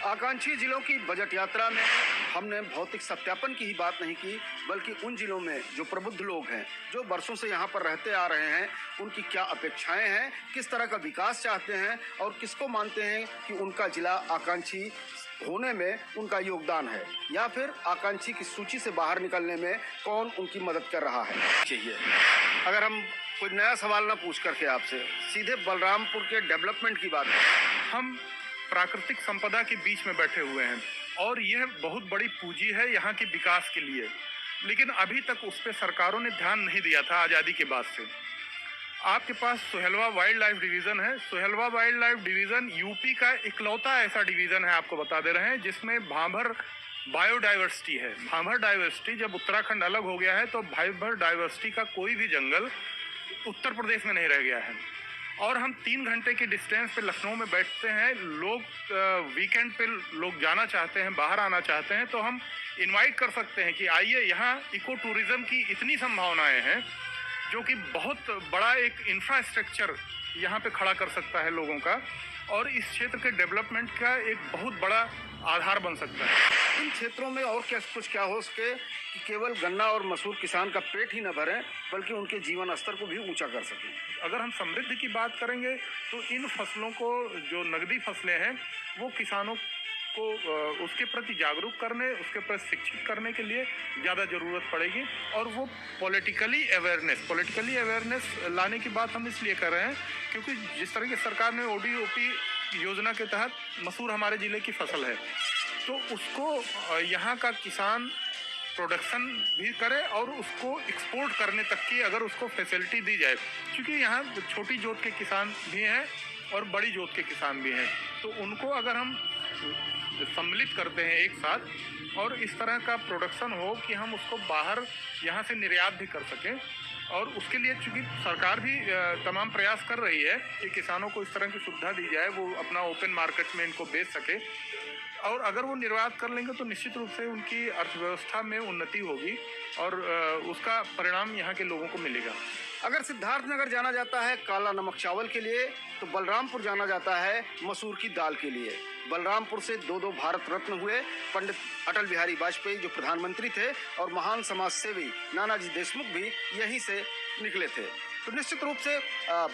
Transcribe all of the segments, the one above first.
आकांक्षी जिलों की बजट यात्रा में हमने भौतिक सत्यापन की ही बात नहीं की, बल्कि उन जिलों में जो प्रबुद्ध लोग हैं, जो वर्षों से यहाँ पर रहते आ रहे हैं, उनकी क्या अपेक्षाएं हैं, किस तरह का विकास चाहते हैं और किसको मानते हैं कि उनका जिला आकांक्षी होने में उनका योगदान है, या फिर आकांक्षी की सूची से बाहर निकलने में कौन उनकी मदद कर रहा है। चाहिए अगर हम कोई नया सवाल ना पूछ करके आपसे सीधे बलरामपुर के डेवलपमेंट की बात करें, हम प्राकृतिक संपदा के बीच में बैठे हुए हैं और यह बहुत बड़ी पूंजी है यहाँ के विकास के लिए, लेकिन अभी तक उस पर सरकारों ने ध्यान नहीं दिया था आज़ादी के बाद से। आपके पास सोहेलवा वाइल्ड लाइफ डिवीज़न है। Sohelwa wild life division UP का इकलौता ऐसा डिवीज़न है, आपको बता दे रहे हैं, जिसमें भांभर बायोडाइवर्सिटी है। भांभर डाइवर्सिटी, जब उत्तराखंड अलग हो गया है तो भांभर डाइवर्सिटी का कोई भी जंगल उत्तर प्रदेश में नहीं रह गया है। और हम 3 घंटे की डिस्टेंस पे लखनऊ में बैठते हैं। लोग वीकेंड पे लोग जाना चाहते हैं, बाहर आना चाहते हैं, तो हम इनवाइट कर सकते हैं कि आइए, यहाँ इको टूरिज़्म की इतनी संभावनाएं हैं जो कि बहुत बड़ा एक इंफ्रास्ट्रक्चर यहाँ पे खड़ा कर सकता है लोगों का, और इस क्षेत्र के डेवलपमेंट का एक बहुत बड़ा आधार बन सकता है। इन क्षेत्रों में और क्या हो सके कि केवल गन्ना और मसूर किसान का पेट ही न भरें, बल्कि उनके जीवन स्तर को भी ऊंचा कर सकें। अगर हम समृद्धि की बात करेंगे तो इन फसलों को, जो नगदी फसलें हैं, वो किसानों को उसके प्रति जागरूक करने, उसके प्रति शिक्षित करने के लिए ज़्यादा ज़रूरत पड़ेगी। और वो पॉलिटिकली अवेयरनेस लाने की बात हम इसलिए कर रहे हैं क्योंकि जिस तरह की सरकार ने ODOP योजना के तहत मसूर हमारे ज़िले की फसल है, तो उसको यहाँ का किसान प्रोडक्शन भी करे और उसको एक्सपोर्ट करने तक की अगर उसको फैसिलिटी दी जाए, क्योंकि यहाँ छोटी जोत के किसान भी हैं और बड़ी जोत के किसान भी हैं, तो उनको अगर हम सम्मिलित करते हैं एक साथ और इस तरह का प्रोडक्शन हो कि हम उसको बाहर यहाँ से निर्यात भी कर सकें, और उसके लिए चूँकि सरकार भी तमाम प्रयास कर रही है कि किसानों को इस तरह की सुविधा दी जाए, वो अपना ओपन मार्केट में इनको बेच सके, और अगर वो निर्यात कर लेंगे तो निश्चित रूप से उनकी अर्थव्यवस्था में उन्नति होगी और उसका परिणाम यहाँ के लोगों को मिलेगा। अगर सिद्धार्थनगर जाना जाता है काला नमक चावल के लिए, तो बलरामपुर जाना जाता है मसूर की दाल के लिए। बलरामपुर से 2 भारत रत्न हुए पंडित अटल बिहारी वाजपेयी, जो प्रधानमंत्री थे, और महान समाज सेवी नानाजी देशमुख भी यहीं से निकले थे। तो निश्चित रूप से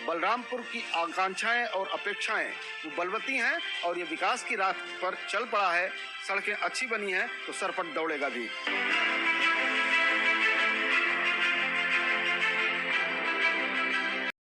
बलरामपुर की आकांक्षाएं और अपेक्षाएं वो बलवती हैं, और ये विकास की राह पर चल पड़ा है। सड़कें अच्छी बनी हैं तो सरपट दौड़ेगा भी।